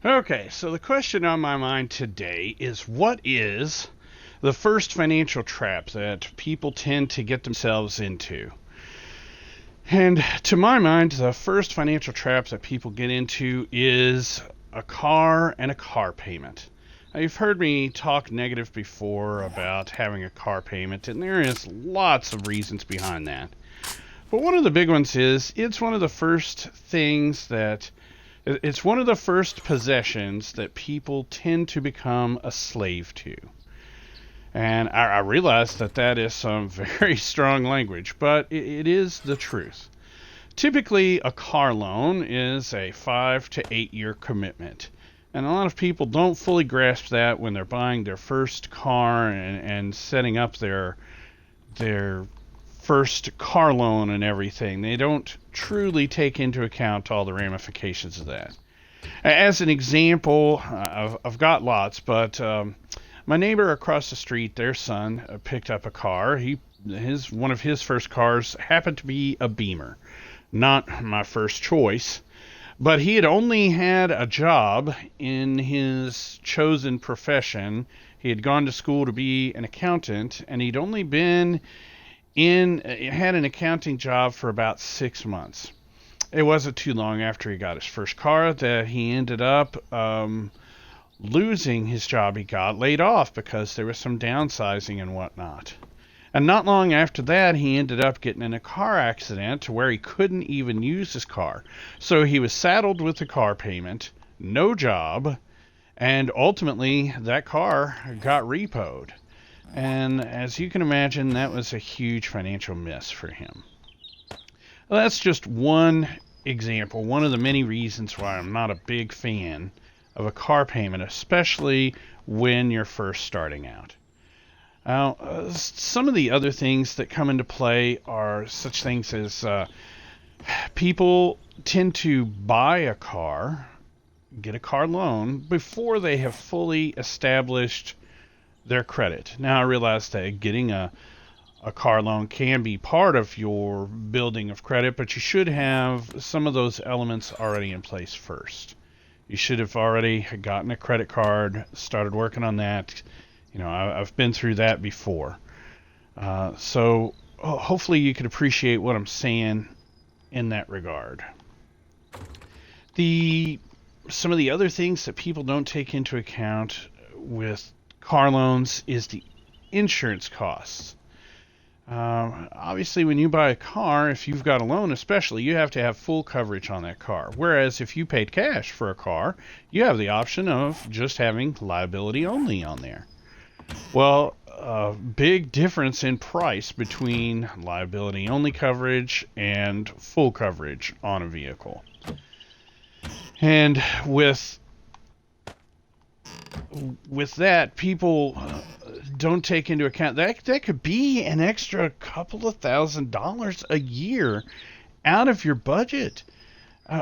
Okay, so the question on my mind today is what is the first financial trap that people tend to get themselves into? And to my mind, the first financial trap that people get into is a car and a car payment. Now, you've heard me talk negative before about having a car payment, and there is lots of reasons behind that. But one of the big ones is it's one of the first things that it's one of the first possessions that people tend to become a slave to. And I realize that that is some very strong language, but it is the truth. Typically, a car loan is a 5 to 8 year commitment. And a lot of people don't fully grasp that when they're buying their first car and setting up their first car loan and everything. They don't truly take into account all the ramifications of that. As an example, I've got lots, but my neighbor across the street, their son picked up a car. One of his first cars happened to be a Beamer. Not my first choice, but he had only had a job in his chosen profession. He had gone to school to be an accountant, and he'd only had an accounting job for about 6 months. It wasn't too long after he got his first car that he ended up losing his job. He got laid off because there was some downsizing and whatnot. And not long after that, he ended up getting in a car accident to where he couldn't even use his car. So he was saddled with a car payment, no job, and ultimately that car got repoed. And as you can imagine, that was a huge financial miss for him. Well, that's just one example, one of the many reasons why I'm not a big fan of a car payment, especially when you're first starting out. Now, some of the other things that come into play are such things as people tend to buy a car, get a car loan, before they have fully established their credit. Now, I realize that getting a car loan can be part of your building of credit, but you should have some of those elements already in place first. You should have already gotten a credit card, started working on that. I've been through that before. So hopefully you can appreciate what I'm saying in that regard. Some of the other things that people don't take into account with car loans is the insurance costs. Obviously, when you buy a car, if you've got a loan especially, you have to have full coverage on that car. Whereas if you paid cash for a car, you have the option of just having liability only on there. Well, a big difference in price between liability only coverage and full coverage on a vehicle. And with that, people don't take into account that could be an extra couple of $1,000s a year out of your budget.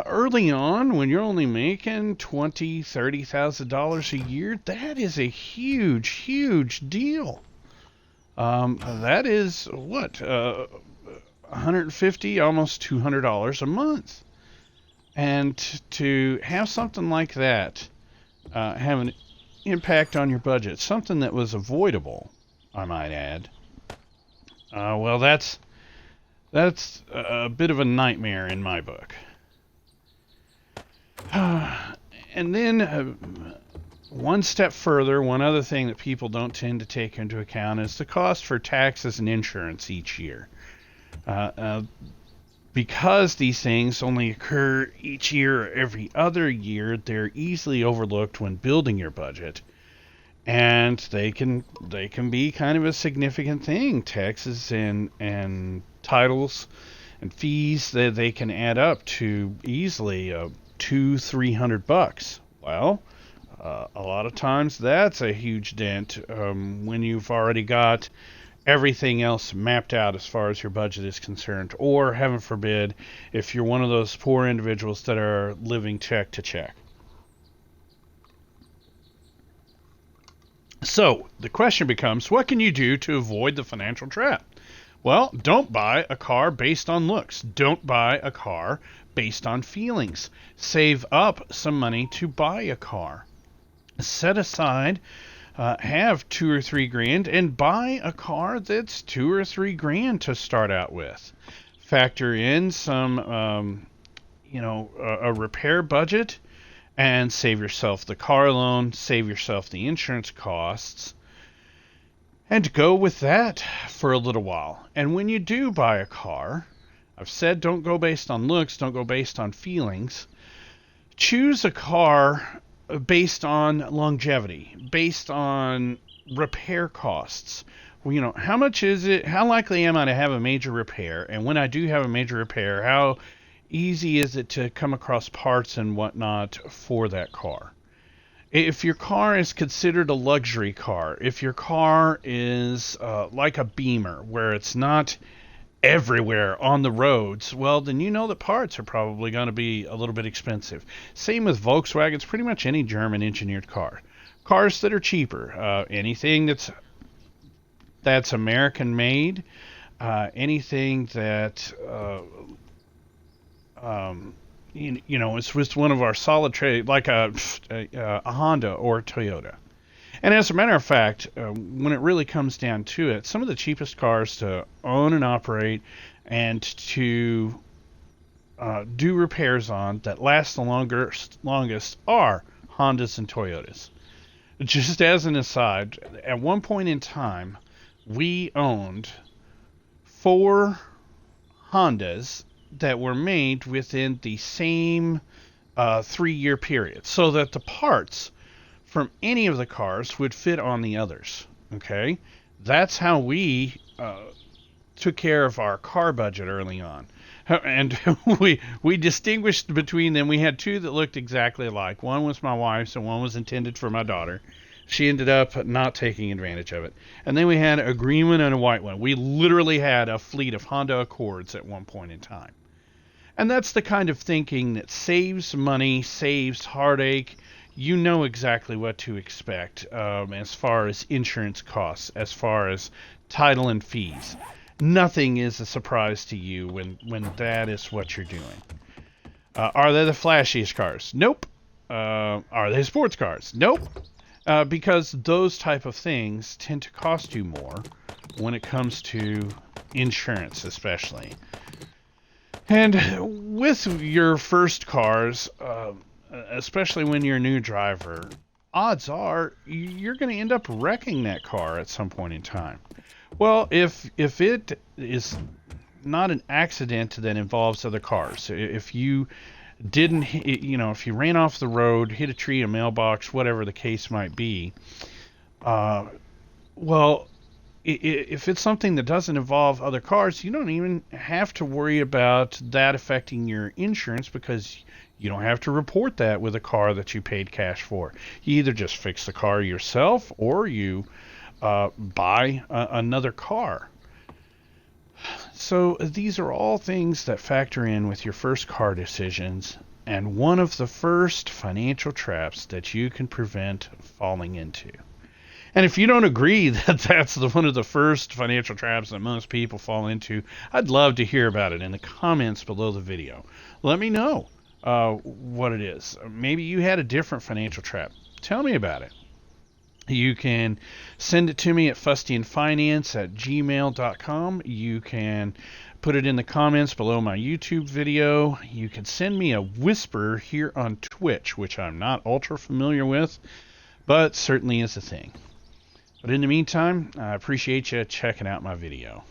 Early on, when you're only making $20,000-$30,000 a year, that is a huge deal. That is $150, almost $200 a month. And to have something like that have an impact on your budget, something that was avoidable, I might add. Well, that's a bit of a nightmare in my book. And then one step further, one other thing that people don't tend to take into account is the cost for taxes and insurance each year. Because these things only occur each year or every other year, they're easily overlooked when building your budget. And they can be kind of a significant thing. Taxes and titles and fees, they can add up to easily $200-$300. Well, a lot of times that's a huge dent when you've already got everything else mapped out as far as your budget is concerned, or heaven forbid, if you're one of those poor individuals that are living check to check. So the question becomes, what can you do to avoid the financial trap? Well, don't buy a car based on looks. Don't buy a car based on feelings. Save up some money to buy a car. Set aside, have 2 or 3 grand, and buy a car that's 2 or 3 grand to start out with. Factor in some, a repair budget, and save yourself the car loan, save yourself the insurance costs, and go with that for a little while. And when you do buy a car, I've said don't go based on looks, don't go based on feelings. Choose a car based on longevity, based on repair costs. Well, how much is it? How likely am I to have a major repair? And when I do have a major repair, how easy is it to come across parts and whatnot for that car? If your car is considered a luxury car, if your car is like a Beamer, where it's not everywhere on the roads, well, then you know the parts are probably going to be a little bit expensive. Same with Volkswagens, pretty much any German engineered car. Cars that are cheaper, anything that's American made, anything that it's with one of our solid trade, like a Honda or a Toyota. And as a matter of fact, when it really comes down to it, some of the cheapest cars to own and operate and to do repairs on that last the longest are Hondas and Toyotas. Just as an aside, at one point in time, we owned 4 Hondas that were made within the same 3-year period, so that the parts from any of the cars would fit on the others. Okay, that's how we took care of our car budget early on, and we distinguished between them. We had 2 that looked exactly alike. One was my wife's, and one was intended for my daughter. She ended up not taking advantage of it. And then we had a green one and a white one. We literally had a fleet of Honda Accords at one point in time. And that's the kind of thinking that saves money, saves heartache. You know exactly what to expect as far as insurance costs, as far as title and fees. Nothing is a surprise to you when that is what you're doing. Are they the flashiest cars? Nope. Are they sports cars? Nope. Because those type of things tend to cost you more when it comes to insurance, especially. And with your first cars, especially when you're a new driver, odds are you're going to end up wrecking that car at some point in time. Well, if it is not an accident that involves other cars, if you didn't, if you ran off the road, hit a tree, a mailbox, whatever the case might be, if it's something that doesn't involve other cars, you don't even have to worry about that affecting your insurance, because you don't have to report that with a car that you paid cash for. You either just fix the car yourself, or you buy another car. So these are all things that factor in with your first car decisions, and one of the first financial traps that you can prevent falling into. And if you don't agree that that's one of the first financial traps that most people fall into, I'd love to hear about it in the comments below the video. Let me know what it is. Maybe you had a different financial trap. Tell me about it. You can send it to me at fustianfinance@gmail.com. You can put it in the comments below my YouTube video. You can send me a whisper here on Twitch, which I'm not ultra familiar with, but certainly is a thing. But in the meantime, I appreciate you checking out my video.